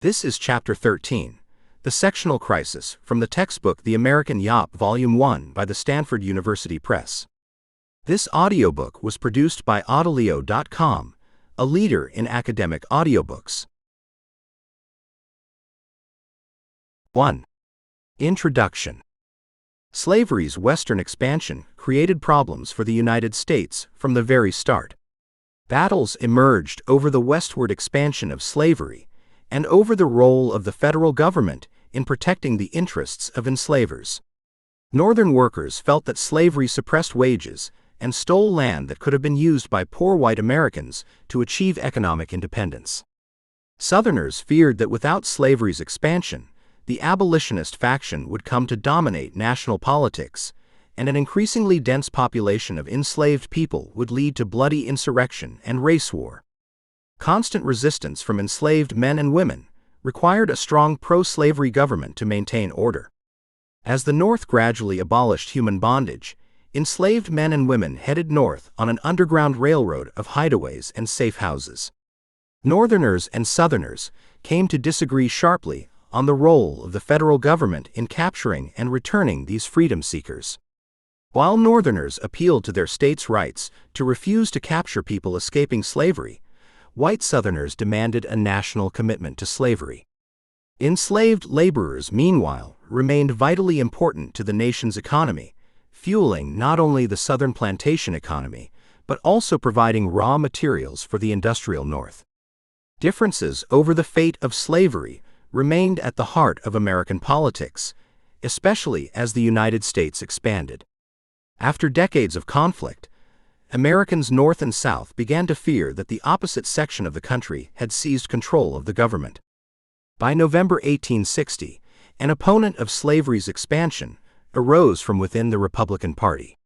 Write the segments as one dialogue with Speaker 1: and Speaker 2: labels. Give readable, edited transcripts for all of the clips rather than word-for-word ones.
Speaker 1: This is Chapter 13, The Sectional Crisis, from the textbook The American Yawp, Volume 1 by the Stanford University Press. This audiobook was produced by Audileo.com, a leader in academic audiobooks. 1. Introduction. Slavery's Western expansion created problems for the United States from the very start. Battles emerged over the westward expansion of slavery and over the role of the federal government in protecting the interests of enslavers. Northern workers felt that slavery suppressed wages and stole land that could have been used by poor white Americans to achieve economic independence. Southerners feared that without slavery's expansion, the abolitionist faction would come to dominate national politics, and an increasingly dense population of enslaved people would lead to bloody insurrection and race war. Constant resistance from enslaved men and women required a strong pro-slavery government to maintain order. As the North gradually abolished human bondage, enslaved men and women headed north on an underground railroad of hideaways and safe houses. Northerners and Southerners came to disagree sharply on the role of the federal government in capturing and returning these freedom seekers. While Northerners appealed to their states' rights to refuse to capture people escaping slavery, white Southerners demanded a national commitment to slavery. Enslaved laborers, meanwhile, remained vitally important to the nation's economy, fueling not only the Southern plantation economy, but also providing raw materials for the industrial North. Differences over the fate of slavery remained at the heart of American politics, especially as the United States expanded. After decades of conflict, Americans North and South began to fear that the opposite section of the country had seized control of the government. By November 1860, an opponent of slavery's expansion arose from within the Republican Party.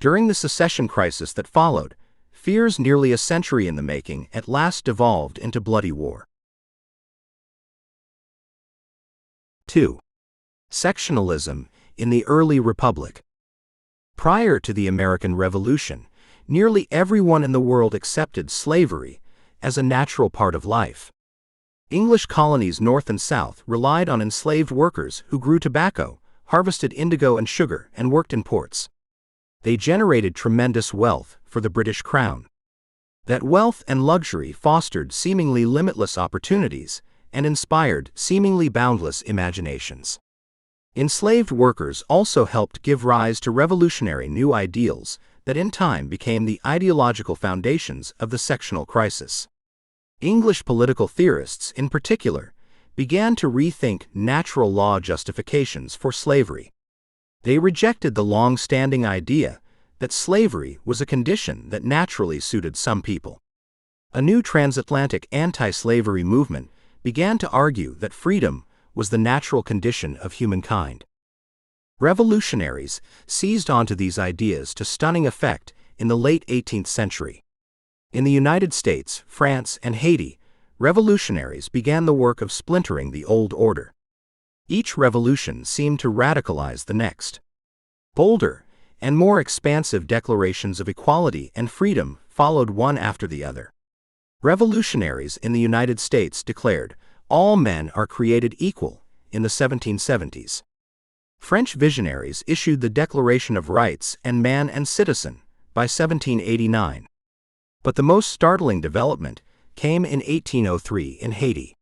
Speaker 1: During the secession crisis that followed, fears nearly a century in the making at last devolved into bloody war. 2. Sectionalism in the early republic. Prior to the American Revolution, nearly everyone in the world accepted slavery as a natural part of life. English colonies north and south relied on enslaved workers who grew tobacco, harvested indigo and sugar, and worked in ports. They generated tremendous wealth for the British Crown. That wealth and luxury fostered seemingly limitless opportunities and inspired seemingly boundless imaginations. Enslaved workers also helped give rise to revolutionary new ideals that in time became the ideological foundations of the sectional crisis. English political theorists, in particular, began to rethink natural law justifications for slavery. They rejected the long-standing idea that slavery was a condition that naturally suited some people. A new transatlantic anti-slavery movement began to argue that freedom was the natural condition of humankind. Revolutionaries seized onto these ideas to stunning effect in the late 18th century. In the United States, France, and Haiti, revolutionaries began the work of splintering the old order. Each revolution seemed to radicalize the next. Bolder and more expansive declarations of equality and freedom followed one after the other. Revolutionaries in the United States declared, "All men are created equal," in the 1770s. French visionaries issued the Declaration of Rights and Man and Citizen by 1789. But the most startling development came in 1803 in Haiti.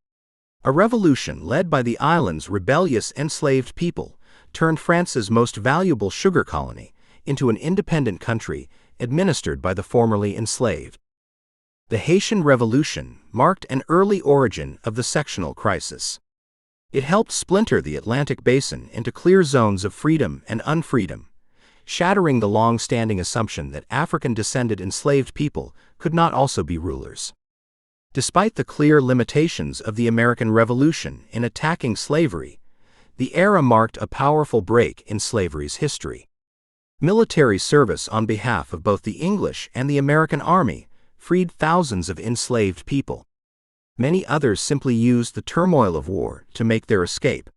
Speaker 1: A revolution led by the island's rebellious enslaved people turned France's most valuable sugar colony into an independent country administered by the formerly enslaved. The Haitian Revolution marked an early origin of the sectional crisis. It helped splinter the Atlantic Basin into clear zones of freedom and unfreedom, shattering the long-standing assumption that African-descended enslaved people could not also be rulers. Despite the clear limitations of the American Revolution in attacking slavery, the era marked a powerful break in slavery's history. Military service on behalf of both the English and the American Army freed thousands of enslaved people. Many others simply used the turmoil of war to make their escape.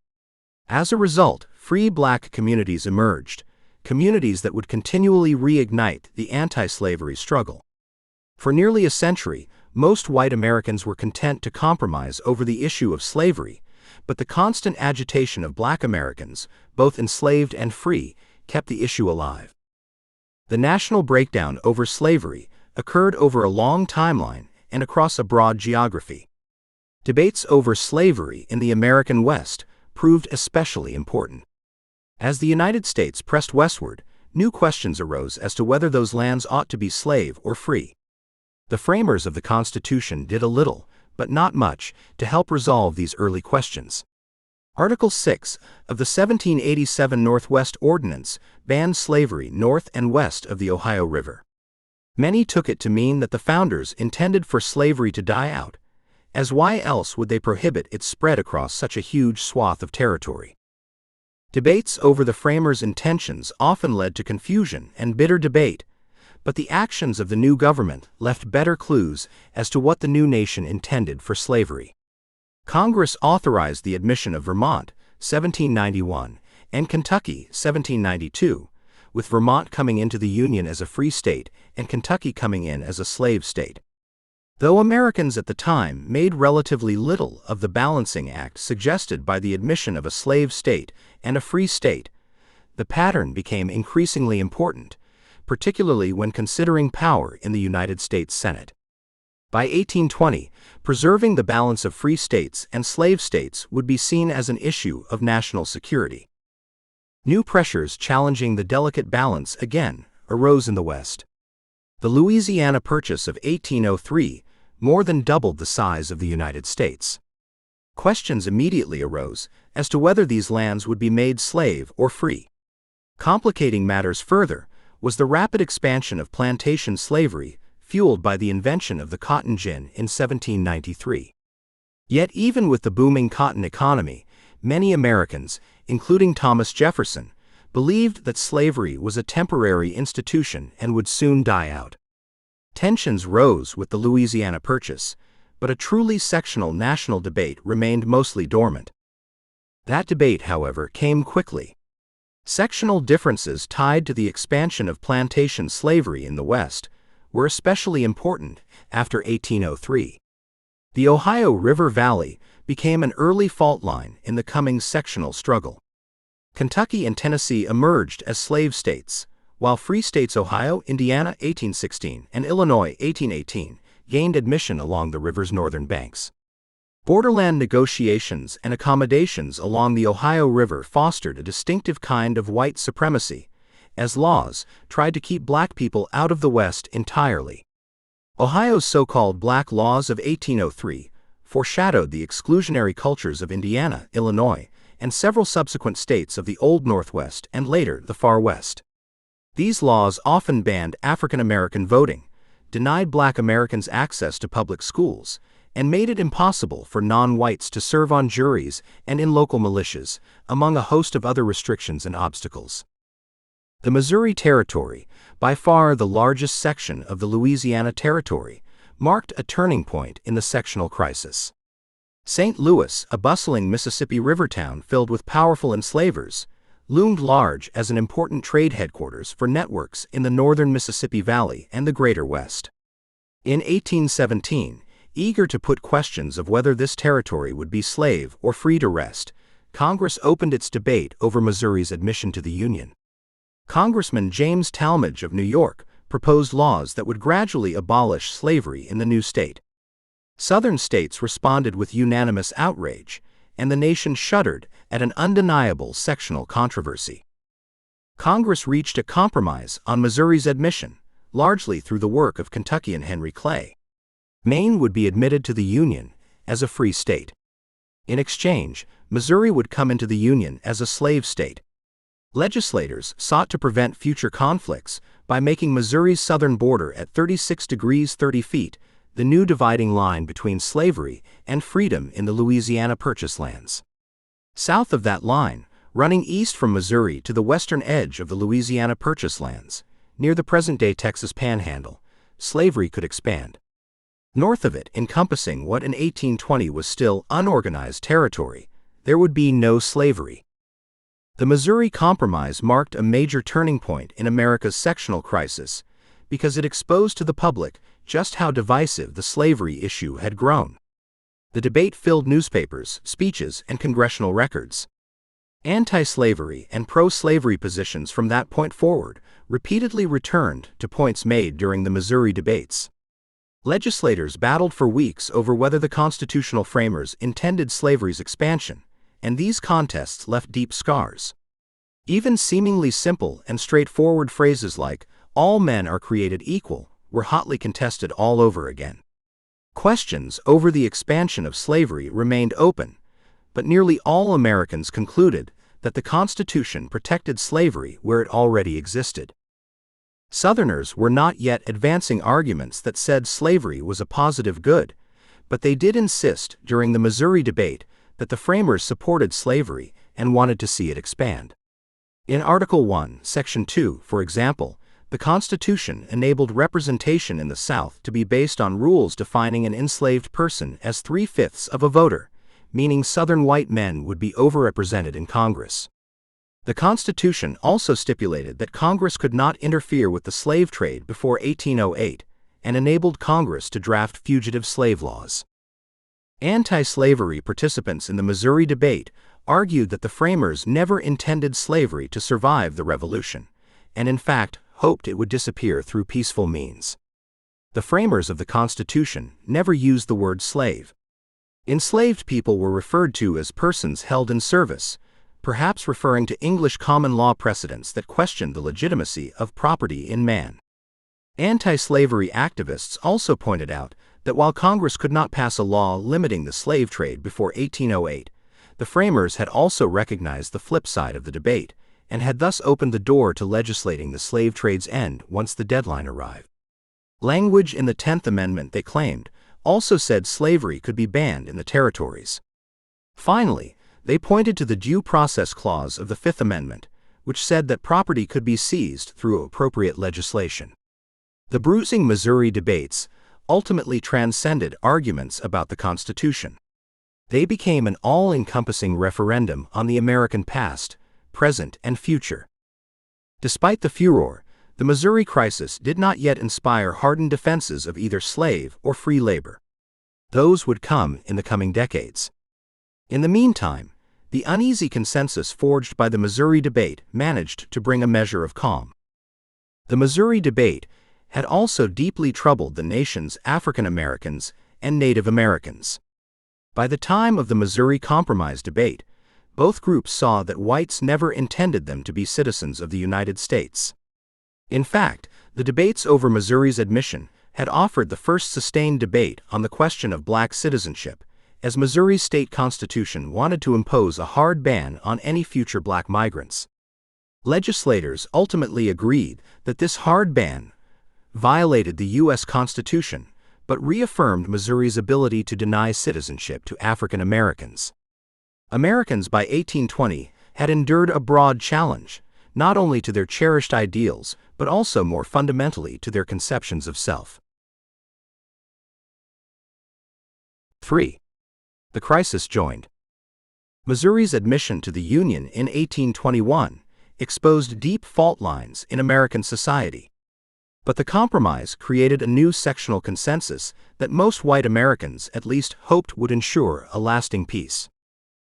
Speaker 1: As a result, free black communities emerged, communities that would continually reignite the anti-slavery struggle. For nearly a century, Most white Americans were content to compromise over the issue of slavery, but the constant agitation of black Americans, both enslaved and free, kept the issue alive. The national breakdown over slavery occurred over a long timeline and across a broad geography. Debates over slavery in the American West proved especially important. As the United States pressed westward, new questions arose as to whether those lands ought to be slave or free. The framers of the Constitution did a little, but not much, to help resolve these early questions. Article 6 of the 1787 Northwest Ordinance banned slavery north and west of the Ohio River. Many took it to mean that the founders intended for slavery to die out, as why else would they prohibit its spread across such a huge swath of territory? Debates over the framers' intentions often led to confusion and bitter debate, but the actions of the new government left better clues as to what the new nation intended for slavery. Congress authorized the admission of Vermont, 1791, and Kentucky, 1792, with Vermont coming into the Union as a free state and Kentucky coming in as a slave state. Though Americans at the time made relatively little of the balancing act suggested by the admission of a slave state and a free state, the pattern became increasingly important, particularly when considering power in the United States Senate. By 1820, preserving the balance of free states and slave states would be seen as an issue of national security. New pressures challenging the delicate balance again arose in the West. The Louisiana Purchase of 1803 more than doubled the size of the United States. Questions immediately arose as to whether these lands would be made slave or free. Complicating matters further was the rapid expansion of plantation slavery fueled by the invention of the cotton gin in 1793. Yet even with the booming cotton economy, many Americans, including Thomas Jefferson, believed that slavery was a temporary institution and would soon die out. Tensions rose with the Louisiana Purchase, but a truly sectional national debate remained mostly dormant. That debate, however, came quickly. Sectional differences tied to the expansion of plantation slavery in the West were especially important after 1803. The Ohio River Valley became an early fault line in the coming sectional struggle. Kentucky and Tennessee emerged as slave states, while free states Ohio, Indiana 1816, and Illinois 1818 gained admission along the river's northern banks. Borderland negotiations and accommodations along the Ohio River fostered a distinctive kind of white supremacy, as laws tried to keep black people out of the West entirely. Ohio's so-called Black Laws of 1803 foreshadowed the exclusionary cultures of Indiana, Illinois, and several subsequent states of the Old Northwest and later the Far West. These laws often banned African American voting, denied black Americans access to public schools, and made it impossible for non-whites to serve on juries and in local militias, among a host of other restrictions and obstacles. The Missouri Territory, by far the largest section of the Louisiana Territory, marked a turning point in the sectional crisis. St. Louis, a bustling Mississippi River town filled with powerful enslavers, loomed large as an important trade headquarters for networks in the northern Mississippi Valley and the Greater West. In 1817, eager to put questions of whether this territory would be slave or free to rest, Congress opened its debate over Missouri's admission to the Union. Congressman James Talmadge of New York proposed laws that would gradually abolish slavery in the new state. Southern states responded with unanimous outrage, and the nation shuddered at an undeniable sectional controversy. Congress reached a compromise on Missouri's admission, largely through the work of Kentuckian Henry Clay. Maine would be admitted to the Union as a free state. In exchange, Missouri would come into the Union as a slave state. Legislators sought to prevent future conflicts by making Missouri's southern border at 36 degrees 30 feet the new dividing line between slavery and freedom in the Louisiana Purchase lands. South of that line, running east from Missouri to the western edge of the Louisiana Purchase lands, near the present-day Texas Panhandle, slavery could expand. North of it, encompassing what in 1820 was still unorganized territory, there would be no slavery. The Missouri Compromise marked a major turning point in America's sectional crisis because it exposed to the public just how divisive the slavery issue had grown. The debate filled newspapers, speeches, and congressional records. Anti-slavery and pro-slavery positions from that point forward repeatedly returned to points made during the Missouri debates. Legislators battled for weeks over whether the constitutional framers intended slavery's expansion, and these contests left deep scars. Even seemingly simple and straightforward phrases like, "all men are created equal," were hotly contested all over again. Questions over the expansion of slavery remained open, but nearly all Americans concluded that the Constitution protected slavery where it already existed. Southerners were not yet advancing arguments that said slavery was a positive good, but they did insist during the Missouri debate that the framers supported slavery and wanted to see it expand. In Article I, Section 2, for example, the Constitution enabled representation in the South to be based on rules defining an enslaved person as 3/5 of a voter, meaning Southern white men would be overrepresented in Congress. The Constitution also stipulated that Congress could not interfere with the slave trade before 1808 and enabled Congress to draft fugitive slave laws. Anti-slavery participants in the Missouri debate argued that the framers never intended slavery to survive the Revolution, and in fact hoped it would disappear through peaceful means. The framers of the Constitution never used the word slave. Enslaved people were referred to as persons held in service, perhaps referring to English common law precedents that questioned the legitimacy of property in man. Anti-slavery activists also pointed out that while Congress could not pass a law limiting the slave trade before 1808, the framers had also recognized the flip side of the debate and had thus opened the door to legislating the slave trade's end once the deadline arrived. Language in the 10th Amendment, they claimed, also said slavery could be banned in the territories. Finally, they pointed to the Due Process Clause of the Fifth Amendment, which said that property could be seized through appropriate legislation. The bruising Missouri debates ultimately transcended arguments about the Constitution. They became an all-encompassing referendum on the American past, present, and future. Despite the furor, the Missouri crisis did not yet inspire hardened defenses of either slave or free labor. Those would come in the coming decades. In the meantime, the uneasy consensus forged by the Missouri debate managed to bring a measure of calm. The Missouri debate had also deeply troubled the nation's African Americans and Native Americans. By the time of the Missouri Compromise debate, both groups saw that whites never intended them to be citizens of the United States. In fact, the debates over Missouri's admission had offered the first sustained debate on the question of black citizenship, as Missouri's state constitution wanted to impose a hard ban on any future black migrants. Legislators ultimately agreed that this hard ban violated the U.S. Constitution, but reaffirmed Missouri's ability to deny citizenship to African Americans. Americans by 1820 had endured a broad challenge, not only to their cherished ideals, but also more fundamentally to their conceptions of self. 3. The crisis joined. Missouri's admission to the Union in 1821 exposed deep fault lines in American society. But the compromise created a new sectional consensus that most white Americans at least hoped would ensure a lasting peace.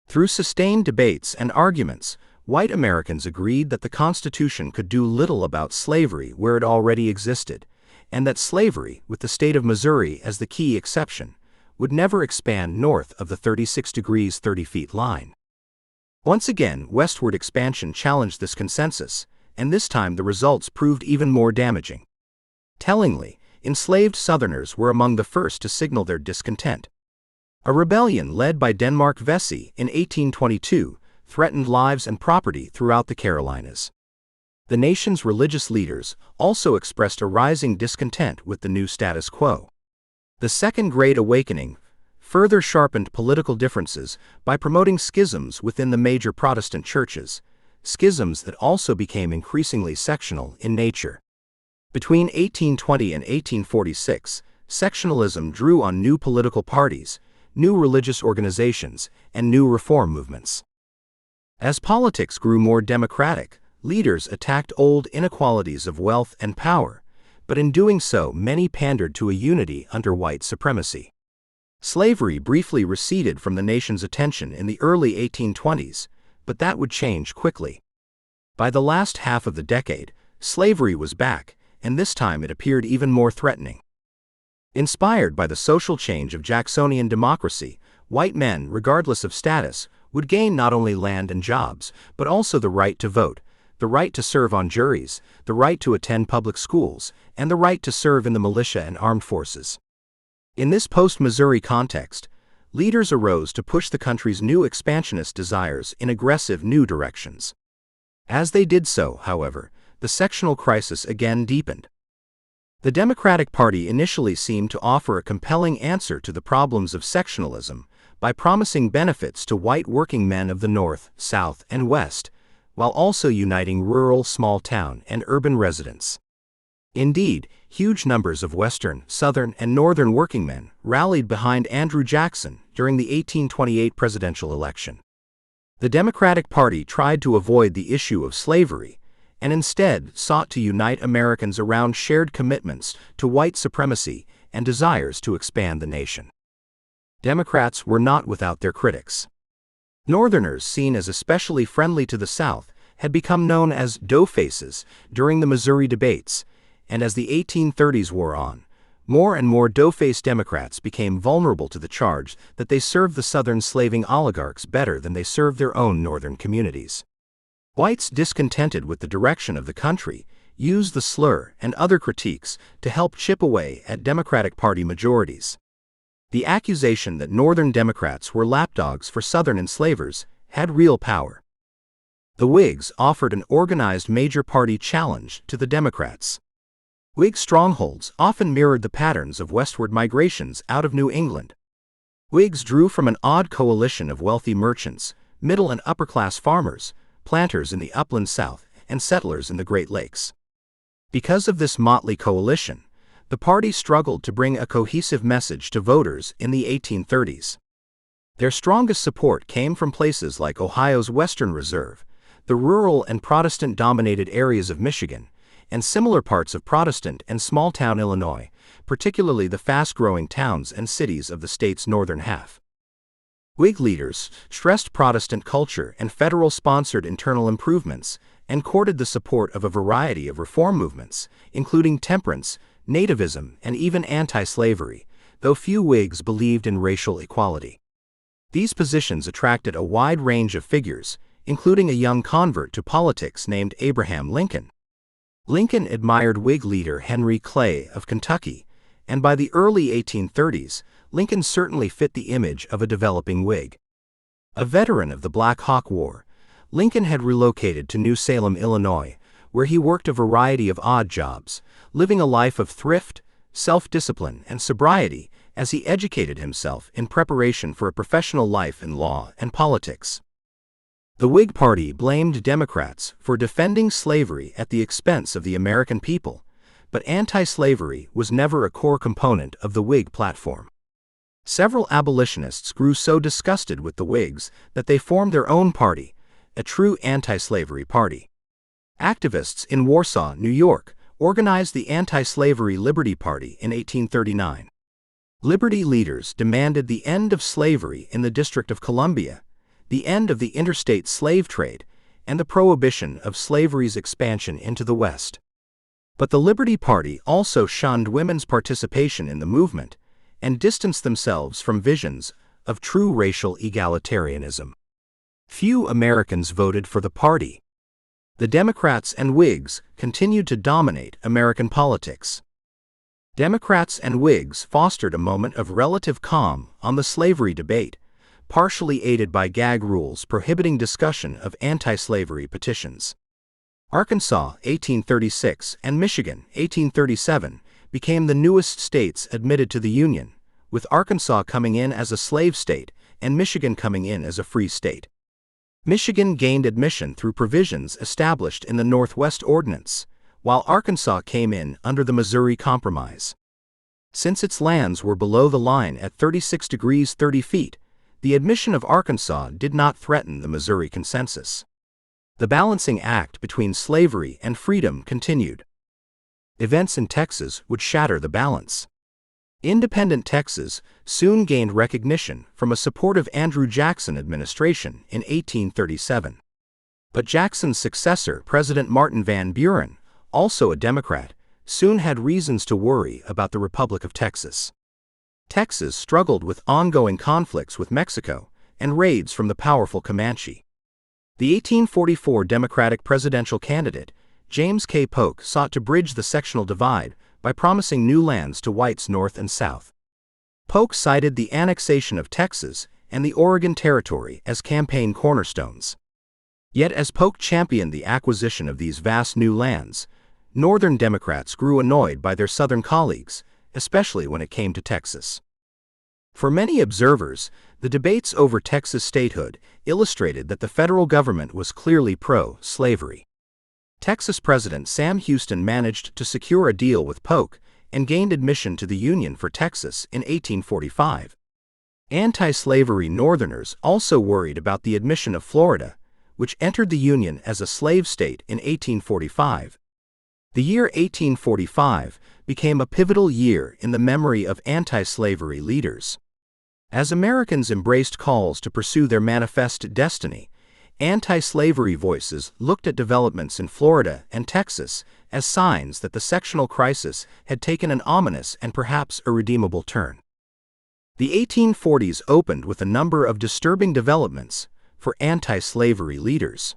Speaker 1: Through sustained debates and arguments, white Americans agreed that the Constitution could do little about slavery where it already existed, and that slavery, with the state of Missouri as the key exception, would never expand north of the 36 degrees 30 feet line. Once again, westward expansion challenged this consensus, and this time the results proved even more damaging. Tellingly, enslaved Southerners were among the first to signal their discontent. A rebellion led by Denmark Vesey in 1822 threatened lives and property throughout the Carolinas. The nation's religious leaders also expressed a rising discontent with the new status quo. The Second Great Awakening further sharpened political differences by promoting schisms within the major Protestant churches, schisms that also became increasingly sectional in nature. Between 1820 and 1846, sectionalism drew on new political parties, new religious organizations, and new reform movements. As politics grew more democratic, leaders attacked old inequalities of wealth and power, but in doing so many pandered to a unity under white supremacy. Slavery briefly receded from the nation's attention in the early 1820s, but that would change quickly. By the last half of the decade, slavery was back, and this time it appeared even more threatening. Inspired by the social change of Jacksonian democracy, white men, regardless of status, would gain not only land and jobs, but also the right to vote, the right to serve on juries, the right to attend public schools, and the right to serve in the militia and armed forces. In this post-Missouri context, leaders arose to push the country's new expansionist desires in aggressive new directions. As they did so, however, the sectional crisis again deepened. The Democratic Party initially seemed to offer a compelling answer to the problems of sectionalism by promising benefits to white working men of the North, South, and West, while also uniting rural, small-town, and urban residents. Indeed, huge numbers of Western, Southern, and Northern working men rallied behind Andrew Jackson during the 1828 presidential election. The Democratic Party tried to avoid the issue of slavery, and instead sought to unite Americans around shared commitments to white supremacy and desires to expand the nation. Democrats were not without their critics. Northerners, seen as especially friendly to the South, had become known as doughfaces during the Missouri debates, and as the 1830s wore on, more and more dough-faced Democrats became vulnerable to the charge that they served the Southern slaving oligarchs better than they served their own Northern communities. Whites discontented with the direction of the country used the slur and other critiques to help chip away at Democratic Party majorities. The accusation that Northern Democrats were lapdogs for Southern enslavers had real power. The Whigs offered an organized major party challenge to the Democrats. Whig strongholds often mirrored the patterns of westward migrations out of New England. Whigs drew from an odd coalition of wealthy merchants, middle and upper-class farmers, planters in the upland South, and settlers in the Great Lakes. Because of this motley coalition, the party struggled to bring a cohesive message to voters in the 1830s. Their strongest support came from places like Ohio's Western Reserve, the rural and Protestant-dominated areas of Michigan, and similar parts of Protestant and small-town Illinois, particularly the fast-growing towns and cities of the state's northern half. Whig leaders stressed Protestant culture and federal-sponsored internal improvements and courted the support of a variety of reform movements, including temperance, nativism, and even anti-slavery, though few Whigs believed in racial equality. These positions attracted a wide range of figures, including a young convert to politics named Abraham Lincoln. Lincoln admired Whig leader Henry Clay of Kentucky, and by the early 1830s, Lincoln certainly fit the image of a developing Whig. A veteran of the Black Hawk War, Lincoln had relocated to New Salem, Illinois, where he worked a variety of odd jobs, living a life of thrift, self-discipline, and sobriety as he educated himself in preparation for a professional life in law and politics. The Whig Party blamed Democrats for defending slavery at the expense of the American people, but anti-slavery was never a core component of the Whig platform. Several abolitionists grew so disgusted with the Whigs that they formed their own party, a true anti-slavery party. Activists in Warsaw, New York, organized the Anti-Slavery Liberty Party in 1839. Liberty leaders demanded the end of slavery in the District of Columbia, the end of the interstate slave trade, and the prohibition of slavery's expansion into the West. But the Liberty Party also shunned women's participation in the movement and distanced themselves from visions of true racial egalitarianism. Few Americans voted for the party. The Democrats and Whigs continued to dominate American politics. Democrats and Whigs fostered a moment of relative calm on the slavery debate, partially aided by gag rules prohibiting discussion of anti-slavery petitions. Arkansas, 1836, and Michigan, 1837, became the newest states admitted to the Union, with Arkansas coming in as a slave state and Michigan coming in as a free state. Michigan gained admission through provisions established in the Northwest Ordinance, while Arkansas came in under the Missouri Compromise. Since its lands were below the line at 36 degrees 30 feet, the admission of Arkansas did not threaten the Missouri Consensus. The balancing act between slavery and freedom continued. Events in Texas would shatter the balance. Independent Texas soon gained recognition from a supportive Andrew Jackson administration in 1837. But Jackson's successor, President Martin Van Buren, also a Democrat, soon had reasons to worry about the Republic of Texas. Texas struggled with ongoing conflicts with Mexico and raids from the powerful Comanche. The 1844 Democratic presidential candidate, James K. Polk, sought to bridge the sectional divide by promising new lands to whites north and south. Polk cited the annexation of Texas and the Oregon Territory as campaign cornerstones. Yet as Polk championed the acquisition of these vast new lands, Northern Democrats grew annoyed by their Southern colleagues, especially when it came to Texas. For many observers, the debates over Texas statehood illustrated that the federal government was clearly pro-slavery. Texas President Sam Houston managed to secure a deal with Polk and gained admission to the Union for Texas in 1845. Anti-slavery Northerners also worried about the admission of Florida, which entered the Union as a slave state in 1845. The year 1845 became a pivotal year in the memory of anti-slavery leaders. As Americans embraced calls to pursue their manifest destiny, anti-slavery voices looked at developments in Florida and Texas as signs that the sectional crisis had taken an ominous and perhaps irredeemable turn. The 1840s opened with a number of disturbing developments for anti-slavery leaders.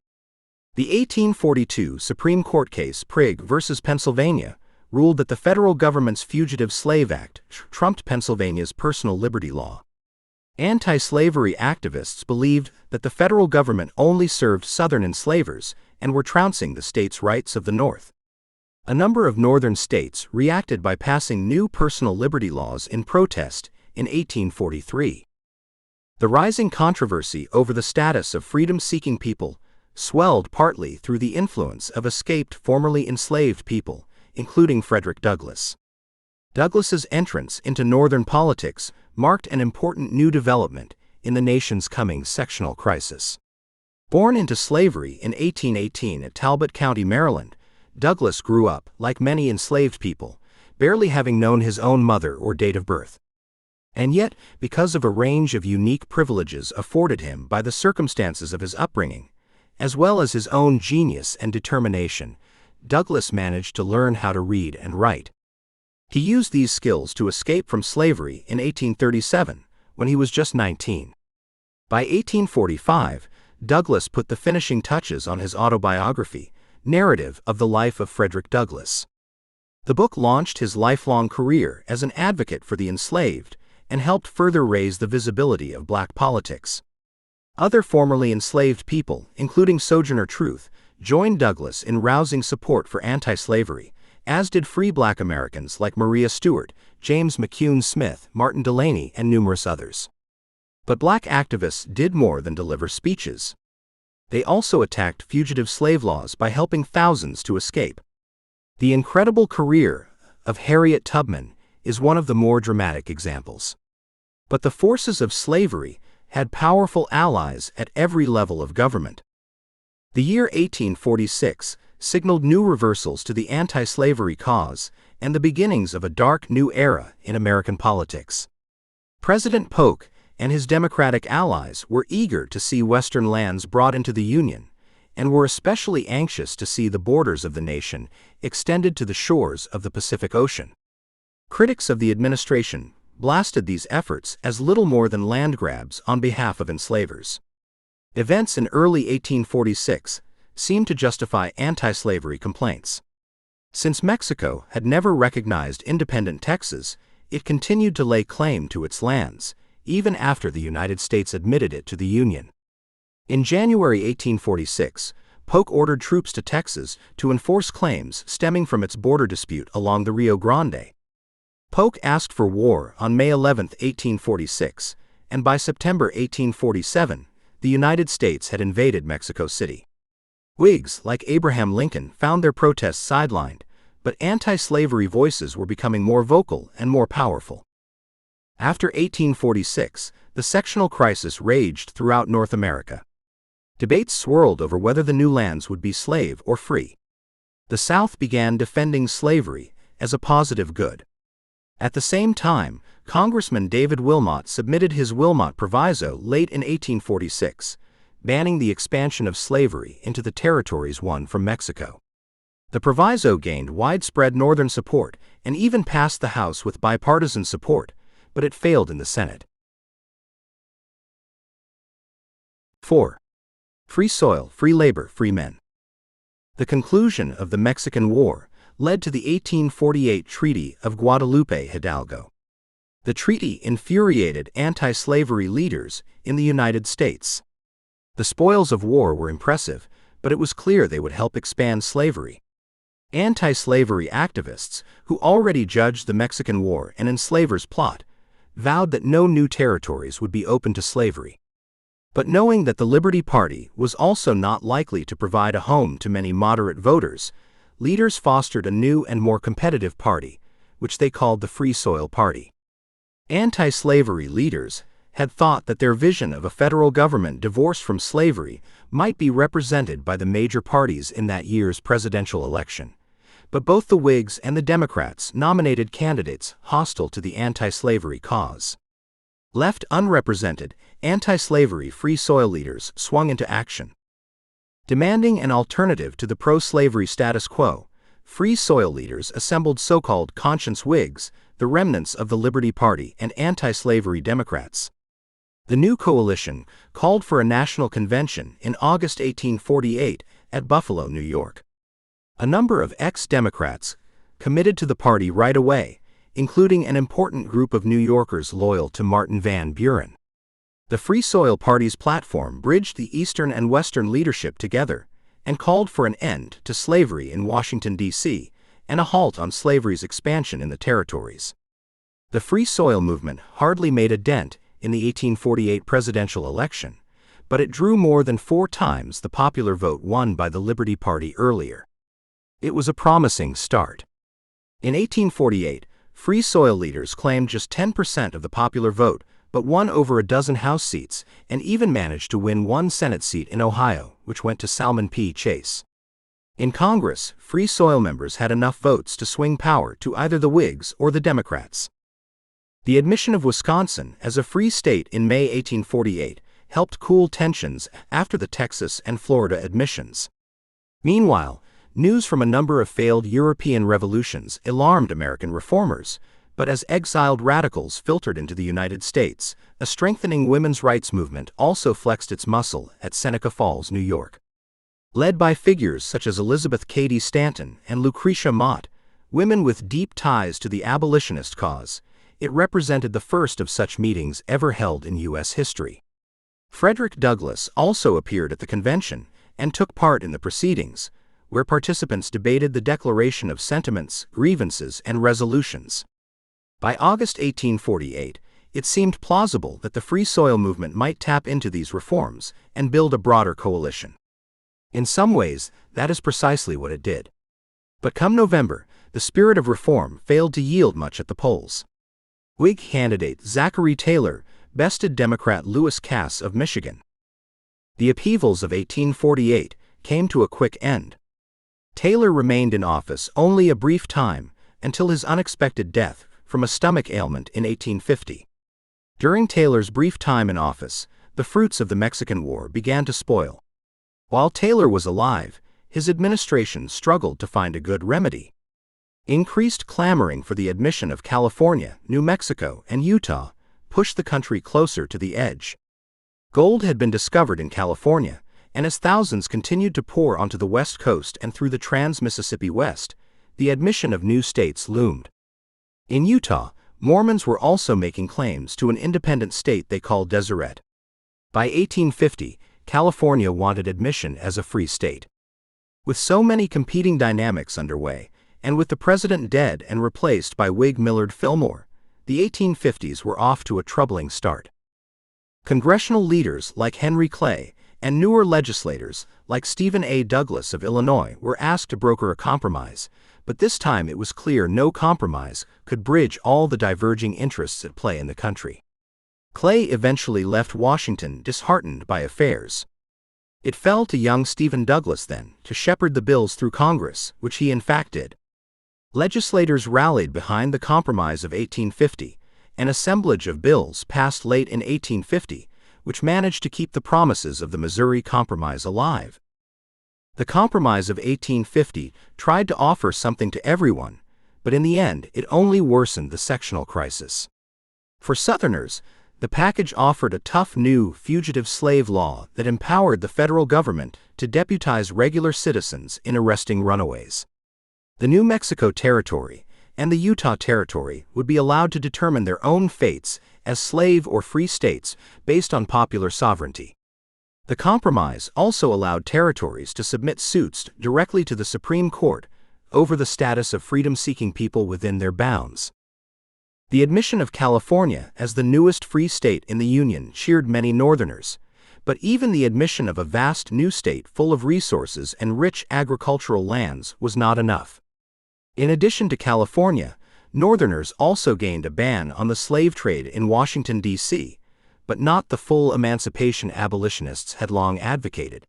Speaker 1: The 1842 Supreme Court case Prigg v. Pennsylvania ruled that the federal government's Fugitive Slave Act trumped Pennsylvania's personal liberty law. Anti-slavery activists believed that the federal government only served Southern enslavers and were trouncing the states' rights of the North. A number of Northern states reacted by passing new personal liberty laws in protest in 1843. The rising controversy over the status of freedom-seeking people swelled partly through the influence of escaped formerly enslaved people, including Frederick Douglass. Douglass's entrance into Northern politics marked an important new development in the nation's coming sectional crisis. Born into slavery in 1818 at Talbot County, Maryland, Douglass grew up, like many enslaved people, barely having known his own mother or date of birth. And yet, because of a range of unique privileges afforded him by the circumstances of his upbringing, as well as his own genius and determination, Douglass managed to learn how to read and write. He used these skills to escape from slavery in 1837, when he was just 19. By 1845, Douglass put the finishing touches on his autobiography, Narrative of the Life of Frederick Douglass. The book launched his lifelong career as an advocate for the enslaved and helped further raise the visibility of black politics. Other formerly enslaved people, including Sojourner Truth, joined Douglass in rousing support for anti-slavery, as did free black Americans like Maria Stewart, James McCune Smith, Martin Delany, and numerous others. But black activists did more than deliver speeches. They also attacked fugitive slave laws by helping thousands to escape. The incredible career of Harriet Tubman is one of the more dramatic examples. But the forces of slavery had powerful allies at every level of government. The year 1846 signaled new reversals to the anti-slavery cause and the beginnings of a dark new era in American politics. President Polk and his Democratic allies were eager to see Western lands brought into the Union, and were especially anxious to see the borders of the nation extended to the shores of the Pacific Ocean. Critics of the administration blasted these efforts as little more than land grabs on behalf of enslavers. Events in early 1846 seemed to justify anti-slavery complaints. Since Mexico had never recognized independent Texas, it continued to lay claim to its lands, even after the United States admitted it to the Union. In January 1846, Polk ordered troops to Texas to enforce claims stemming from its border dispute along the Rio Grande. Polk asked for war on May 11, 1846, and by September 1847, the United States had invaded Mexico City. Whigs, like Abraham Lincoln, found their protests sidelined, but anti-slavery voices were becoming more vocal and more powerful. After 1846, the sectional crisis raged throughout North America. Debates swirled over whether the new lands would be slave or free. The South began defending slavery as a positive good. At the same time, Congressman David Wilmot submitted his Wilmot Proviso late in 1846, banning the expansion of slavery into the territories won from Mexico. The proviso gained widespread Northern support and even passed the House with bipartisan support, but it failed in the Senate. 4. Free soil, free labor, free men. The conclusion of the Mexican War led to the 1848 Treaty of Guadalupe Hidalgo. The treaty infuriated anti-slavery leaders in the United States. The spoils of war were impressive, but it was clear they would help expand slavery. Anti-slavery activists, who already judged the Mexican War an enslaver's plot, vowed that no new territories would be open to slavery. But knowing that the Liberty Party was also not likely to provide a home to many moderate voters, leaders fostered a new and more competitive party, which they called the Free Soil Party. Anti-slavery leaders had thought that their vision of a federal government divorced from slavery might be represented by the major parties in that year's presidential election. But both the Whigs and the Democrats nominated candidates hostile to the anti-slavery cause. Left unrepresented, anti-slavery Free Soil leaders swung into action. Demanding an alternative to the pro-slavery status quo, Free Soil leaders assembled so-called conscience Whigs, the remnants of the Liberty Party, and anti-slavery Democrats. The new coalition called for a national convention in August 1848 at Buffalo, New York. A number of ex-Democrats committed to the party right away, including an important group of New Yorkers loyal to Martin Van Buren. The Free Soil Party's platform bridged the Eastern and Western leadership together and called for an end to slavery in Washington, D.C., and a halt on slavery's expansion in the territories. The Free Soil movement hardly made a dent in the 1848 presidential election, but it drew more than 4 times the popular vote won by the Liberty Party earlier. It was a promising start. In 1848, Free Soil leaders claimed just 10% of the popular vote, but won over a dozen House seats and even managed to win 1 Senate seat in Ohio, which went to Salmon P. Chase. In Congress, Free Soil members had enough votes to swing power to either the Whigs or the Democrats. The admission of Wisconsin as a free state in May 1848 helped cool tensions after the Texas and Florida admissions. Meanwhile, news from a number of failed European revolutions alarmed American reformers, but as exiled radicals filtered into the United States, a strengthening women's rights movement also flexed its muscle at Seneca Falls, New York. Led by figures such as Elizabeth Cady Stanton and Lucretia Mott, women with deep ties to the abolitionist cause, it represented the first of such meetings ever held in U.S. history. Frederick Douglass also appeared at the convention and took part in the proceedings, where participants debated the declaration of sentiments, grievances, and resolutions. By August 1848, it seemed plausible that the Free Soil movement might tap into these reforms and build a broader coalition. In some ways, that is precisely what it did. But come November, the spirit of reform failed to yield much at the polls. Whig candidate Zachary Taylor bested Democrat Lewis Cass of Michigan. The upheavals of 1848 came to a quick end. Taylor remained in office only a brief time until his unexpected death from a stomach ailment in 1850. During Taylor's brief time in office, the fruits of the Mexican War began to spoil. While Taylor was alive, his administration struggled to find a good remedy. Increased clamoring for the admission of California, New Mexico, and Utah pushed the country closer to the edge. Gold had been discovered in California, and as thousands continued to pour onto the West Coast and through the Trans-Mississippi West, the admission of new states loomed. In Utah, Mormons were also making claims to an independent state they called Deseret. By 1850, California wanted admission as a free state. With so many competing dynamics underway, and with the president dead and replaced by Whig Millard Fillmore, the 1850s were off to a troubling start. Congressional leaders like Henry Clay and newer legislators like Stephen A. Douglas of Illinois were asked to broker a compromise, but this time it was clear no compromise could bridge all the diverging interests at play in the country. Clay eventually left Washington disheartened by affairs. It fell to young Stephen Douglas then to shepherd the bills through Congress, which he in fact did. Legislators rallied behind the Compromise of 1850, an assemblage of bills passed late in 1850, which managed to keep the promises of the Missouri Compromise alive. The Compromise of 1850 tried to offer something to everyone, but in the end it only worsened the sectional crisis. For Southerners, the package offered a tough new fugitive slave law that empowered the federal government to deputize regular citizens in arresting runaways. The New Mexico Territory and the Utah Territory would be allowed to determine their own fates as slave or free states based on popular sovereignty. The Compromise also allowed territories to submit suits directly to the Supreme Court over the status of freedom-seeking people within their bounds. The admission of California as the newest free state in the Union cheered many Northerners, but even the admission of a vast new state full of resources and rich agricultural lands was not enough. In addition to California, Northerners also gained a ban on the slave trade in Washington, D.C., but not the full emancipation abolitionists had long advocated.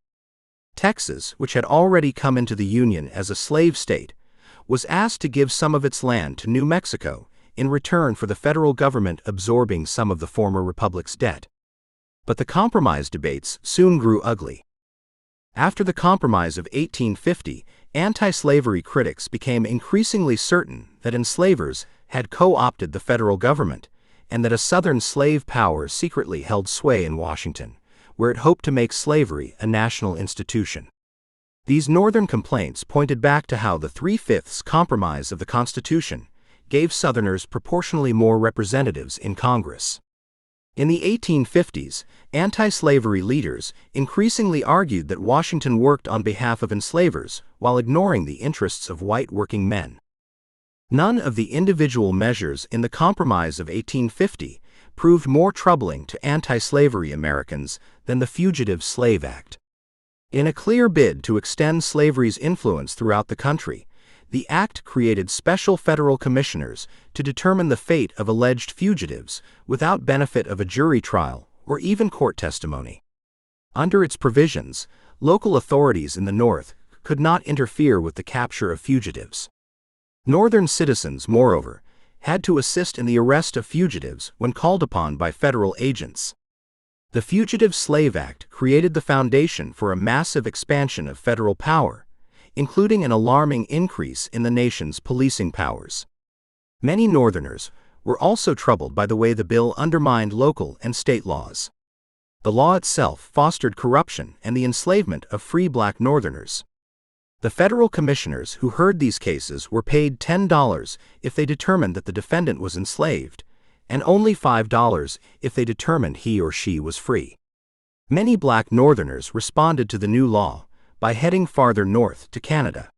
Speaker 1: Texas, which had already come into the Union as a slave state, was asked to give some of its land to New Mexico in return for the federal government absorbing some of the former republic's debt. But the compromise debates soon grew ugly. After the Compromise of 1850, anti-slavery critics became increasingly certain that enslavers had co-opted the federal government, and that a Southern slave power secretly held sway in Washington, where it hoped to make slavery a national institution. These Northern complaints pointed back to how the 3/5 Compromise of the Constitution gave Southerners proportionally more representatives in Congress. In the 1850s, anti-slavery leaders increasingly argued that Washington worked on behalf of enslavers while ignoring the interests of white working men. None of the individual measures in the Compromise of 1850 proved more troubling to anti-slavery Americans than the Fugitive Slave Act. In a clear bid to extend slavery's influence throughout the country, the act created special federal commissioners to determine the fate of alleged fugitives without benefit of a jury trial or even court testimony. Under its provisions, local authorities in the North could not interfere with the capture of fugitives. Northern citizens, moreover, had to assist in the arrest of fugitives when called upon by federal agents. The Fugitive Slave Act created the foundation for a massive expansion of federal power, including an alarming increase in the nation's policing powers. Many Northerners were also troubled by the way the bill undermined local and state laws. The law itself fostered corruption and the enslavement of free black Northerners. The federal commissioners who heard these cases were paid $10 if they determined that the defendant was enslaved, and only $5 if they determined he or she was free. Many black Northerners responded to the new law by heading farther north to Canada.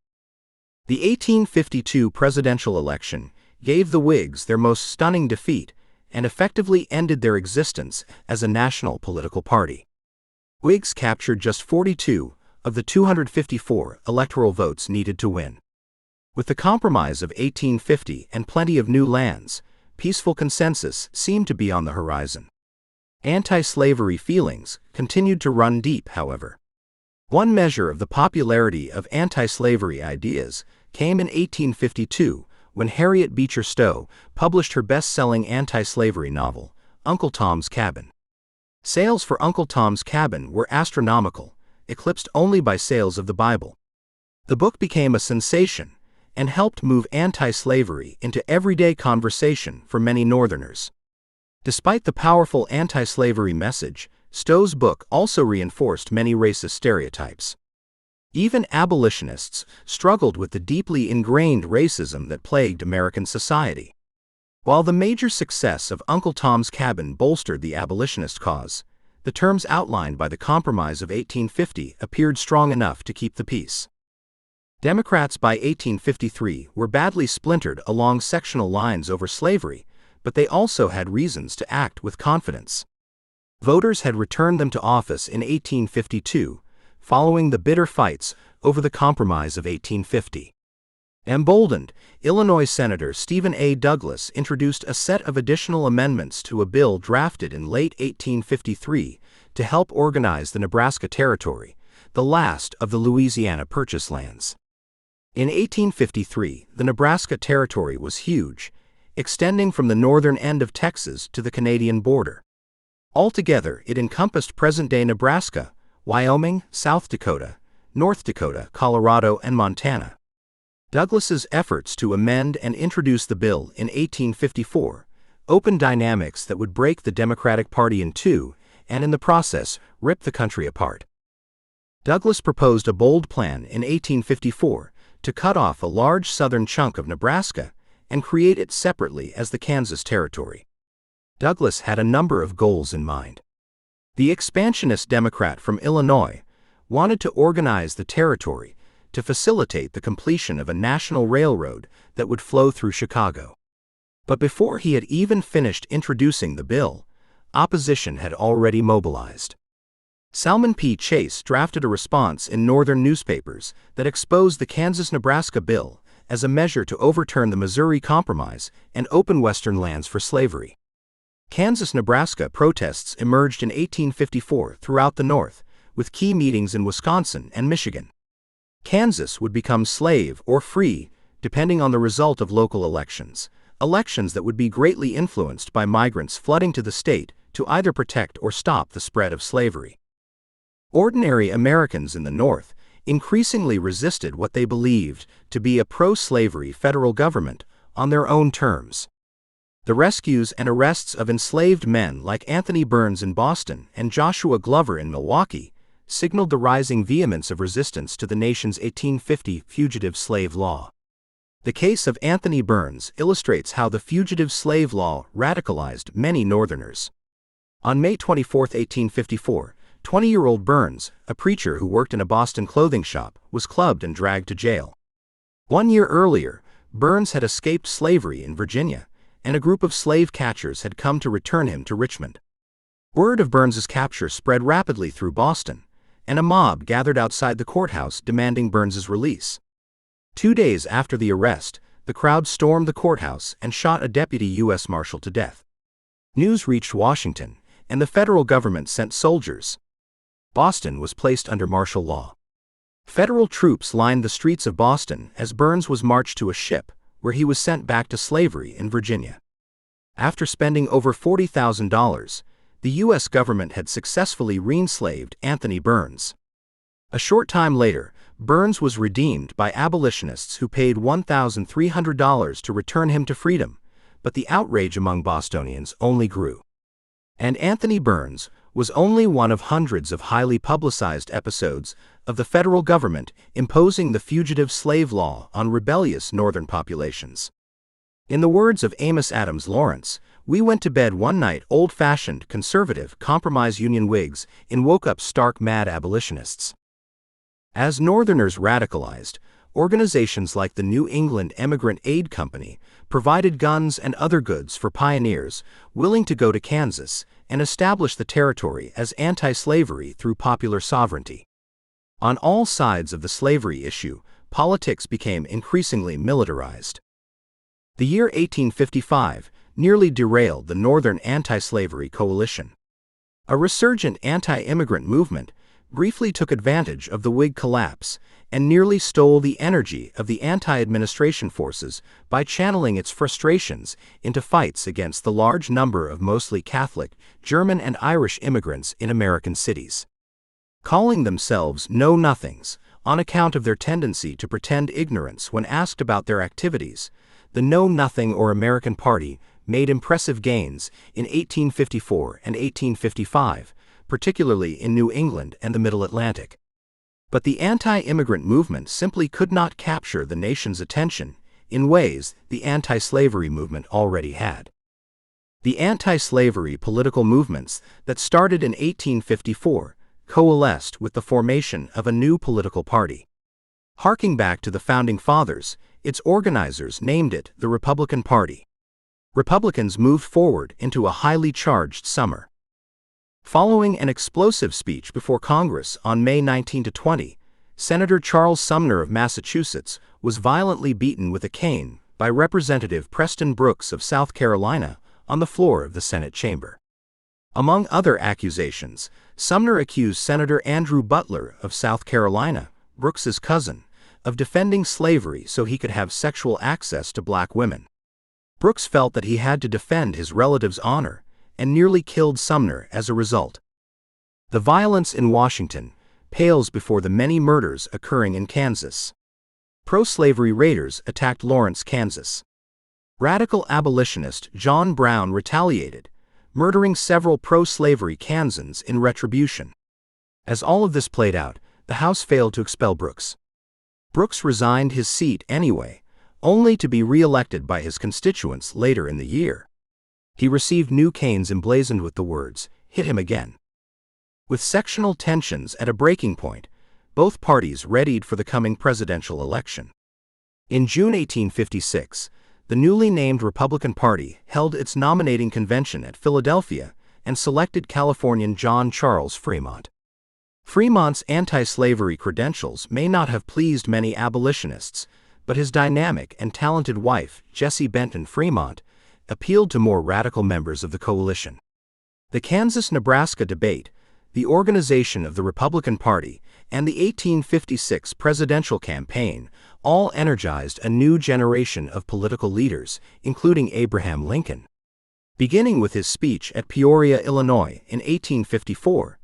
Speaker 1: The 1852 presidential election gave the Whigs their most stunning defeat and effectively ended their existence as a national political party. Whigs captured just 42 of the 254 electoral votes needed to win. With the Compromise of 1850 and plenty of new lands, peaceful consensus seemed to be on the horizon. Anti-slavery feelings continued to run deep, however. One measure of the popularity of anti-slavery ideas came in 1852 when Harriet Beecher Stowe published her best-selling anti-slavery novel, Uncle Tom's Cabin. Sales for Uncle Tom's Cabin were astronomical, eclipsed only by sales of the Bible. The book became a sensation and helped move anti-slavery into everyday conversation for many Northerners. Despite the powerful anti-slavery message, Stowe's book also reinforced many racist stereotypes. Even abolitionists struggled with the deeply ingrained racism that plagued American society. While the major success of Uncle Tom's Cabin bolstered the abolitionist cause, the terms outlined by the Compromise of 1850 appeared strong enough to keep the peace. Democrats by 1853 were badly splintered along sectional lines over slavery, but they also had reasons to act with confidence. Voters had returned them to office in 1852, following the bitter fights over the Compromise of 1850. Emboldened, Illinois Senator Stephen A. Douglas introduced a set of additional amendments to a bill drafted in late 1853 to help organize the Nebraska Territory, the last of the Louisiana Purchase lands. In 1853, the Nebraska Territory was huge, extending from the northern end of Texas to the Canadian border. Altogether, it encompassed present-day Nebraska, Wyoming, South Dakota, North Dakota, Colorado, and Montana. Douglas's efforts to amend and introduce the bill in 1854 opened dynamics that would break the Democratic Party in two and, in the process, rip the country apart. Douglas proposed a bold plan in 1854 to cut off a large southern chunk of Nebraska and create it separately as the Kansas Territory. Douglas had a number of goals in mind. The expansionist Democrat from Illinois wanted to organize the territory to facilitate the completion of a national railroad that would flow through Chicago. But before he had even finished introducing the bill, opposition had already mobilized. Salmon P. Chase drafted a response in northern newspapers that exposed the Kansas-Nebraska bill as a measure to overturn the Missouri Compromise and open western lands for slavery. Kansas-Nebraska protests emerged in 1854 throughout the North, with key meetings in Wisconsin and Michigan. Kansas would become slave or free, depending on the result of local elections that would be greatly influenced by migrants flooding to the state to either protect or stop the spread of slavery. Ordinary Americans in the North increasingly resisted what they believed to be a pro-slavery federal government on their own terms. The rescues and arrests of enslaved men like Anthony Burns in Boston and Joshua Glover in Milwaukee signaled the rising vehemence of resistance to the nation's 1850 fugitive slave law. The case of Anthony Burns illustrates how the fugitive slave law radicalized many Northerners. On May 24, 1854, 20-year-old Burns, a preacher who worked in a Boston clothing shop, was clubbed and dragged to jail. 1 year earlier, Burns had escaped slavery in Virginia, and a group of slave catchers had come to return him to Richmond. Word of Burns's capture spread rapidly through Boston, and a mob gathered outside the courthouse demanding Burns's release. 2 days after the arrest, the crowd stormed the courthouse and shot a deputy U.S. Marshal to death. News reached Washington, and the federal government sent soldiers. Boston was placed under martial law. Federal troops lined the streets of Boston as Burns was marched to a ship, where he was sent back to slavery in Virginia. After spending over $40,000, the U.S. government had successfully reenslaved Anthony Burns. A short time later, Burns was redeemed by abolitionists who paid $1,300 to return him to freedom, but the outrage among Bostonians only grew. And Anthony Burns was only one of hundreds of highly publicized episodes of the federal government imposing the fugitive slave law on rebellious northern populations. In the words of Amos Adams Lawrence, "We went to bed one night old-fashioned, conservative, compromise Union Whigs and woke up stark mad abolitionists." As Northerners radicalized, organizations like the New England Emigrant Aid Company provided guns and other goods for pioneers willing to go to Kansas and establish the territory as anti-slavery through popular sovereignty. On all sides of the slavery issue, politics became increasingly militarized. The year 1855 nearly derailed the Northern anti-slavery coalition. A resurgent anti-immigrant movement briefly took advantage of the Whig collapse and nearly stole the energy of the anti-administration forces by channeling its frustrations into fights against the large number of mostly Catholic, German and Irish immigrants in American cities. Calling themselves know-nothings on account of their tendency to pretend ignorance when asked about their activities, the Know-Nothing or American Party made impressive gains in 1854 and 1855, particularly in New England and the Middle Atlantic. But the anti-immigrant movement simply could not capture the nation's attention in ways the anti-slavery movement already had. The anti-slavery political movements that started in 1854 coalesced with the formation of a new political party. Harking back to the Founding Fathers, its organizers named it the Republican Party. Republicans moved forward into a highly charged summer. Following an explosive speech before Congress on May 19-20, Senator Charles Sumner of Massachusetts was violently beaten with a cane by Representative Preston Brooks of South Carolina on the floor of the Senate chamber. Among other accusations, Sumner accused Senator Andrew Butler of South Carolina, Brooks's cousin, of defending slavery so he could have sexual access to black women. Brooks felt that he had to defend his relative's honor and nearly killed Sumner as a result. The violence in Washington pales before the many murders occurring in Kansas. Pro-slavery raiders attacked Lawrence, Kansas. Radical abolitionist John Brown retaliated, murdering several pro-slavery Kansans in retribution. As all of this played out, the House failed to expel Brooks. Brooks resigned his seat anyway, only to be re-elected by his constituents later in the year. He received new canes emblazoned with the words, "Hit him again." With sectional tensions at a breaking point, both parties readied for the coming presidential election. In June 1856, the newly named Republican Party held its nominating convention at Philadelphia and selected Californian John Charles Fremont. Fremont's anti-slavery credentials may not have pleased many abolitionists, but his dynamic and talented wife, Jessie Benton Fremont, appealed to more radical members of the coalition. The Kansas-Nebraska debate, the organization of the Republican Party, and the 1856 presidential campaign all energized a new generation of political leaders, including Abraham Lincoln. Beginning with his speech at Peoria, Illinois, in 1854,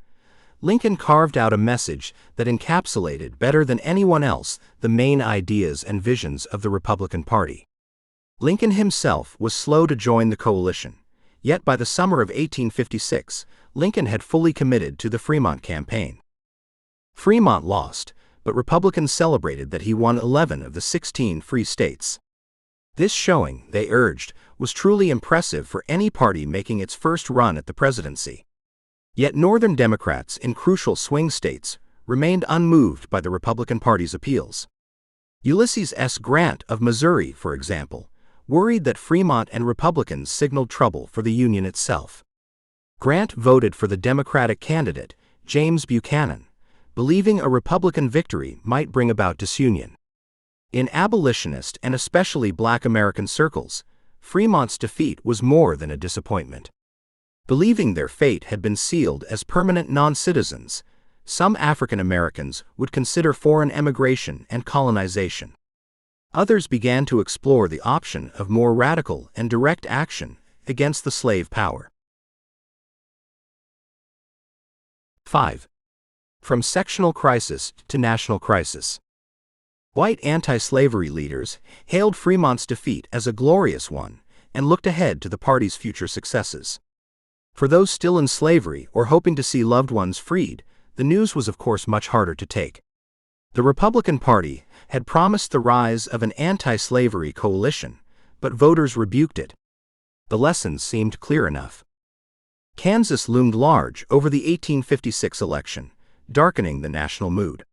Speaker 1: Lincoln carved out a message that encapsulated better than anyone else the main ideas and visions of the Republican Party. Lincoln himself was slow to join the coalition, yet by the summer of 1856, Lincoln had fully committed to the Fremont campaign. Fremont lost, but Republicans celebrated that he won 11 of the 16 free states. This showing, they urged, was truly impressive for any party making its first run at the presidency. Yet Northern Democrats in crucial swing states remained unmoved by the Republican Party's appeals. Ulysses S. Grant of Missouri, for example, worried that Fremont and Republicans signaled trouble for the Union itself. Grant voted for the Democratic candidate, James Buchanan, believing a Republican victory might bring about disunion. In abolitionist and especially Black American circles, Fremont's defeat was more than a disappointment. Believing their fate had been sealed as permanent non-citizens, some African Americans would consider foreign emigration and colonization. Others began to explore the option of more radical and direct action against the slave power. 5. From sectional crisis to national crisis. White anti-slavery leaders hailed Fremont's defeat as a glorious one and looked ahead to the party's future successes. For those still in slavery or hoping to see loved ones freed, the news was of course much harder to take. The Republican Party had promised the rise of an anti-slavery coalition, but voters rebuked it. The lessons seemed clear enough. Kansas loomed large over the 1856 election, darkening the national mood.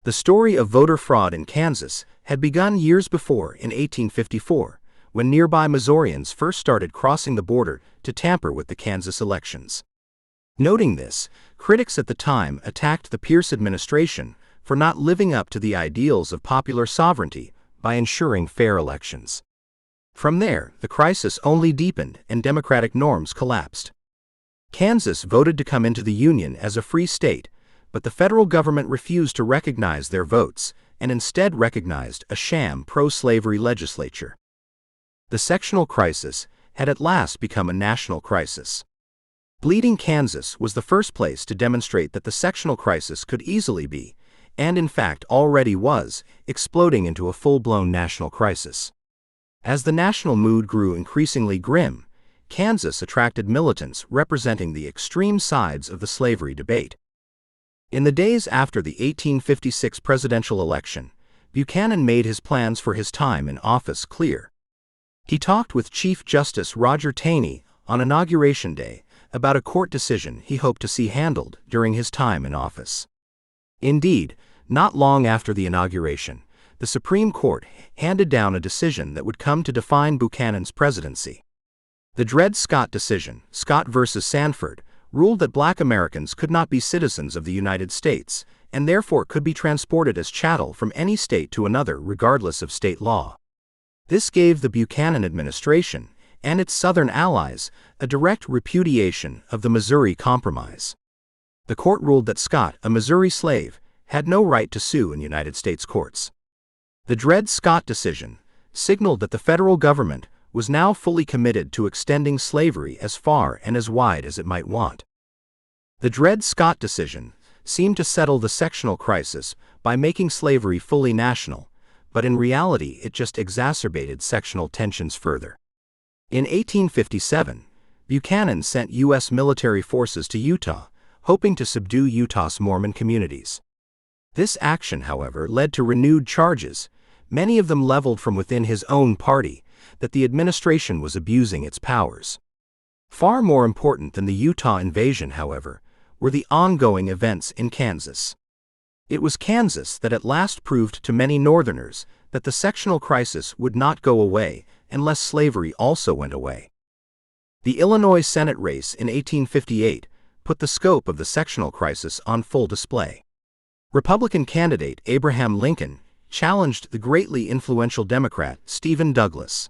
Speaker 1: The story of voter fraud in Kansas had begun years before in 1854, when nearby Missourians first started crossing the border to tamper with the Kansas elections. Noting this, critics at the time attacked the Pierce administration for not living up to the ideals of popular sovereignty by ensuring fair elections. From there, the crisis only deepened and democratic norms collapsed. Kansas voted to come into the Union as a free state, but the federal government refused to recognize their votes and instead recognized a sham pro-slavery legislature. The sectional crisis had at last become a national crisis. Bleeding Kansas was the first place to demonstrate that the sectional crisis could easily be, and in fact already was, exploding into a full-blown national crisis. As the national mood grew increasingly grim, Kansas attracted militants representing the extreme sides of the slavery debate. In the days after the 1856 presidential election, Buchanan made his plans for his time in office clear. He talked with Chief Justice Roger Taney on Inauguration Day about a court decision he hoped to see handled during his time in office. Indeed, not long after the inauguration, the Supreme Court handed down a decision that would come to define Buchanan's presidency. The Dred Scott decision, Scott v. Sanford, ruled that Black Americans could not be citizens of the United States and therefore could be transported as chattel from any state to another regardless of state law. This gave the Buchanan administration and its Southern allies a direct repudiation of the Missouri Compromise. The court ruled that Scott, a Missouri slave, had no right to sue in United States courts. The Dred Scott decision signaled that the federal government was now fully committed to extending slavery as far and as wide as it might want. The Dred Scott decision seemed to settle the sectional crisis by making slavery fully national, but in reality it just exacerbated sectional tensions further. In 1857, Buchanan sent U.S. military forces to Utah, hoping to subdue Utah's Mormon communities. This action, however, led to renewed charges, many of them leveled from within his own party, that the administration was abusing its powers. Far more important than the Utah invasion, however, were the ongoing events in Kansas. It was Kansas that at last proved to many Northerners that the sectional crisis would not go away unless slavery also went away. The Illinois Senate race in 1858 put the scope of the sectional crisis on full display. Republican candidate Abraham Lincoln challenged the greatly influential Democrat Stephen Douglas.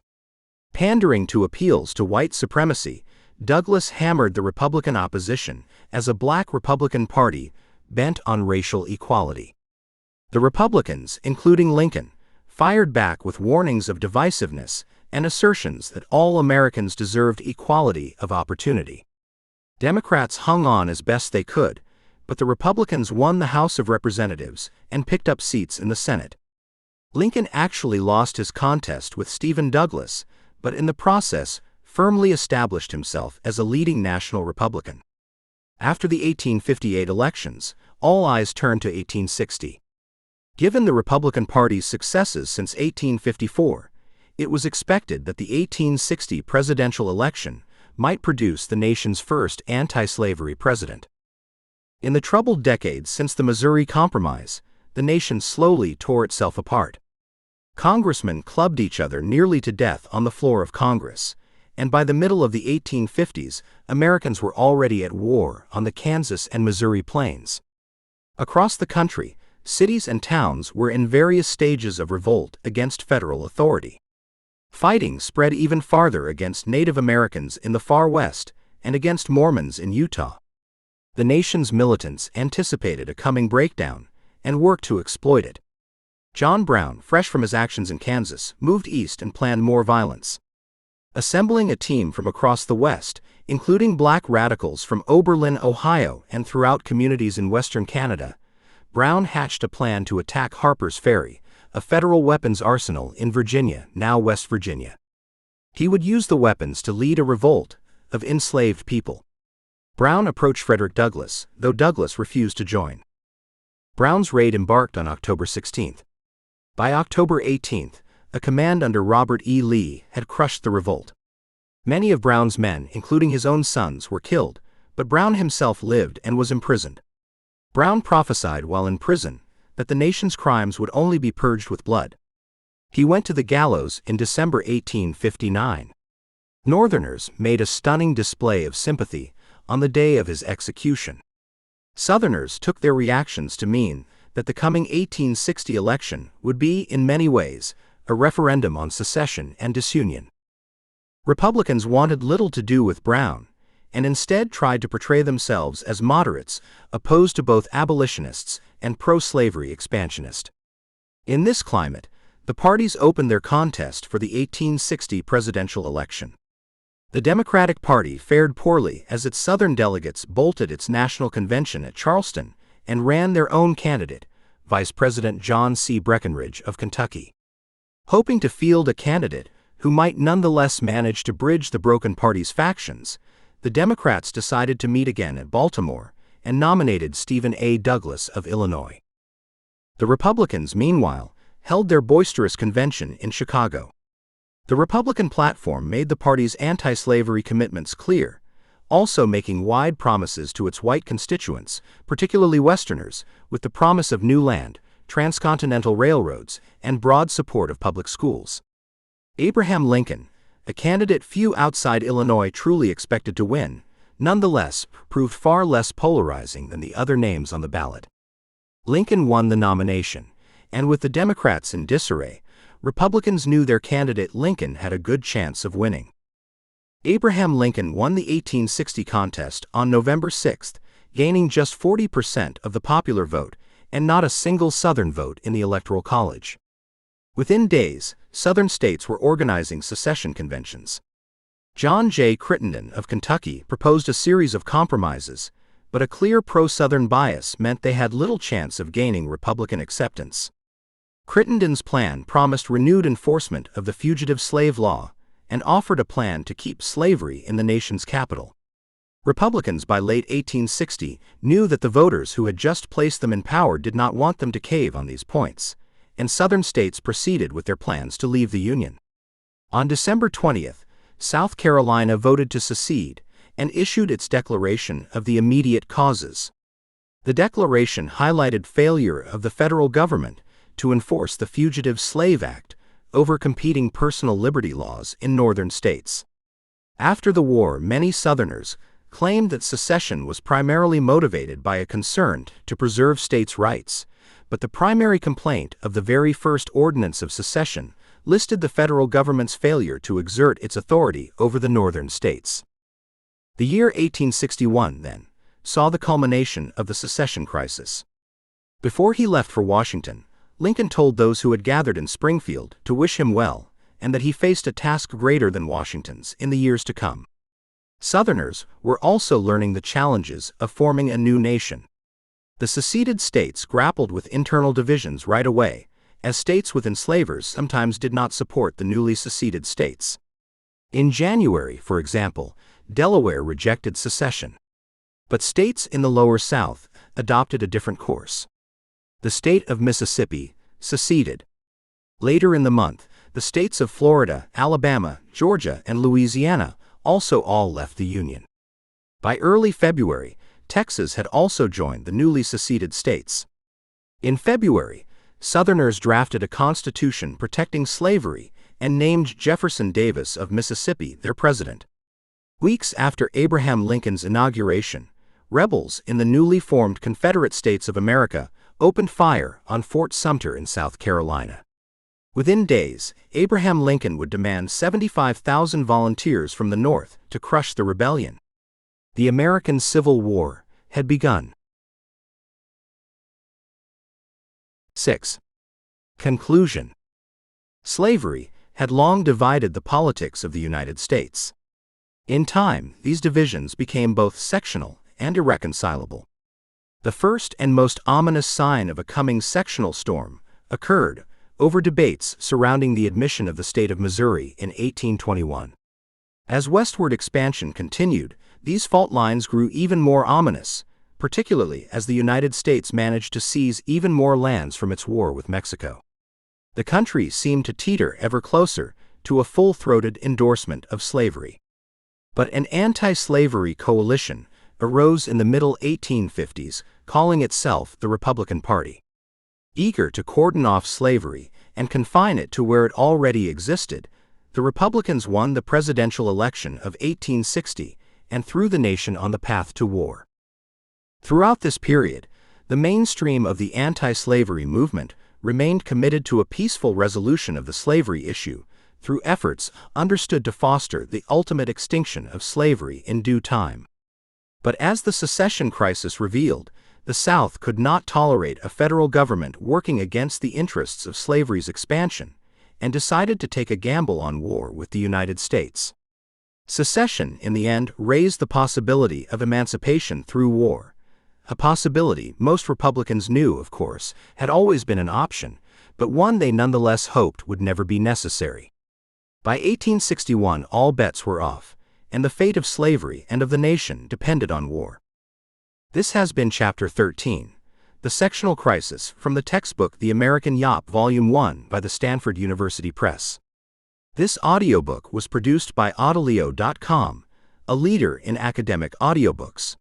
Speaker 1: Pandering to appeals to white supremacy, Douglas hammered the Republican opposition as a black Republican Party bent on racial equality. The Republicans, including Lincoln, fired back with warnings of divisiveness and assertions that all Americans deserved equality of opportunity. Democrats hung on as best they could, but the Republicans won the House of Representatives and picked up seats in the Senate. Lincoln actually lost his contest with Stephen Douglas, but in the process firmly established himself as a leading national Republican. After the 1858 elections, all eyes turned to 1860. Given the Republican Party's successes since 1854, it was expected that the 1860 presidential election might produce the nation's first anti-slavery president. In the troubled decades since the Missouri Compromise, the nation slowly tore itself apart. Congressmen clubbed each other nearly to death on the floor of Congress, and by the middle of the 1850s, Americans were already at war on the Kansas and Missouri plains. Across the country, cities and towns were in various stages of revolt against federal authority. Fighting spread even farther against Native Americans in the far west and against Mormons in Utah. The nation's militants anticipated a coming breakdown and worked to exploit it. John Brown, fresh from his actions in Kansas, moved east and planned more violence. Assembling a team from across the West, including black radicals from Oberlin, Ohio, and throughout communities in western Canada, Brown hatched a plan to attack Harper's Ferry, a federal weapons arsenal in Virginia, now West Virginia. He would use the weapons to lead a revolt of enslaved people. Brown approached Frederick Douglass, though Douglass refused to join. Brown's raid embarked on October 16. By October 18, a command under Robert E. Lee had crushed the revolt. Many of Brown's men, including his own sons, were killed, but Brown himself lived and was imprisoned. Brown prophesied while in prison that the nation's crimes would only be purged with blood. He went to the gallows in December 1859. Northerners made a stunning display of sympathy on the day of his execution. Southerners took their reactions to mean that the coming 1860 election would be, in many ways, a referendum on secession and disunion. Republicans wanted little to do with Brown, and instead tried to portray themselves as moderates opposed to both abolitionists and pro-slavery expansionists. In this climate, the parties opened their contest for the 1860 presidential election. The Democratic Party fared poorly as its Southern delegates bolted its national convention at Charleston and ran their own candidate, Vice President John C. Breckinridge of Kentucky. Hoping to field a candidate who might nonetheless manage to bridge the broken party's factions, the Democrats decided to meet again at Baltimore and nominated Stephen A. Douglas of Illinois. The Republicans, meanwhile, held their boisterous convention in Chicago. The Republican platform made the party's anti-slavery commitments clear, also making wide promises to its white constituents, particularly Westerners, with the promise of new land, transcontinental railroads, and broad support of public schools. Abraham Lincoln, a candidate few outside Illinois truly expected to win, nonetheless proved far less polarizing than the other names on the ballot. Lincoln won the nomination, and with the Democrats in disarray, Republicans knew their candidate Lincoln had a good chance of winning. Abraham Lincoln won the 1860 contest on November 6, gaining just 40% of the popular vote and not a single Southern vote in the Electoral College. Within days, Southern states were organizing secession conventions. John J. Crittenden of Kentucky proposed a series of compromises, but a clear pro-Southern bias meant they had little chance of gaining Republican acceptance. Crittenden's plan promised renewed enforcement of the fugitive slave law and offered a plan to keep slavery in the nation's capital. Republicans by late 1860 knew that the voters who had just placed them in power did not want them to cave on these points, and Southern states proceeded with their plans to leave the Union. On December 20th, South Carolina voted to secede and issued its Declaration of the Immediate Causes. The declaration highlighted failure of the federal government to enforce the Fugitive Slave Act over competing personal liberty laws in northern states. After the war, many Southerners claimed that secession was primarily motivated by a concern to preserve states' rights, but the primary complaint of the very first ordinance of secession listed the federal government's failure to exert its authority over the northern states. The year 1861, then, saw the culmination of the secession crisis. Before he left for Washington, Lincoln told those who had gathered in Springfield to wish him well and that he faced a task greater than Washington's in the years to come. Southerners were also learning the challenges of forming a new nation. The seceded states grappled with internal divisions right away, as states with enslavers sometimes did not support the newly seceded states. In January, for example, Delaware rejected secession. But states in the Lower South adopted a different course. The state of Mississippi seceded. Later in the month, the states of Florida, Alabama, Georgia, and Louisiana also all left the Union. By early February, Texas had also joined the newly seceded states. In February, Southerners drafted a constitution protecting slavery and named Jefferson Davis of Mississippi their president. Weeks after Abraham Lincoln's inauguration, rebels in the newly formed Confederate States of America opened fire on Fort Sumter in South Carolina. Within days, Abraham Lincoln would demand 75,000 volunteers from the North to crush the rebellion. The American Civil War had begun. 6. Conclusion. Slavery had long divided the politics of the United States. In time, these divisions became both sectional and irreconcilable. The first and most ominous sign of a coming sectional storm occurred over debates surrounding the admission of the state of Missouri in 1821. As westward expansion continued, these fault lines grew even more ominous, particularly as the United States managed to seize even more lands from its war with Mexico. The country seemed to teeter ever closer to a full-throated endorsement of slavery. But an anti-slavery coalition arose in the middle 1850s, calling itself the Republican Party. Eager to cordon off slavery and confine it to where it already existed, the Republicans won the presidential election of 1860 and threw the nation on the path to war. Throughout this period, the mainstream of the anti-slavery movement remained committed to a peaceful resolution of the slavery issue through efforts understood to foster the ultimate extinction of slavery in due time. But as the secession crisis revealed, the South could not tolerate a federal government working against the interests of slavery's expansion and decided to take a gamble on war with the United States. Secession, in the end, raised the possibility of emancipation through war, a possibility most Republicans knew, of course, had always been an option, but one they nonetheless hoped would never be necessary. By 1861, all bets were off, and the fate of slavery and of the nation depended on war. This has been Chapter 13, The Sectional Crisis, from the textbook The American Yawp, Volume 1 by the Stanford University Press. This audiobook was produced by Audileo.com, a leader in academic audiobooks.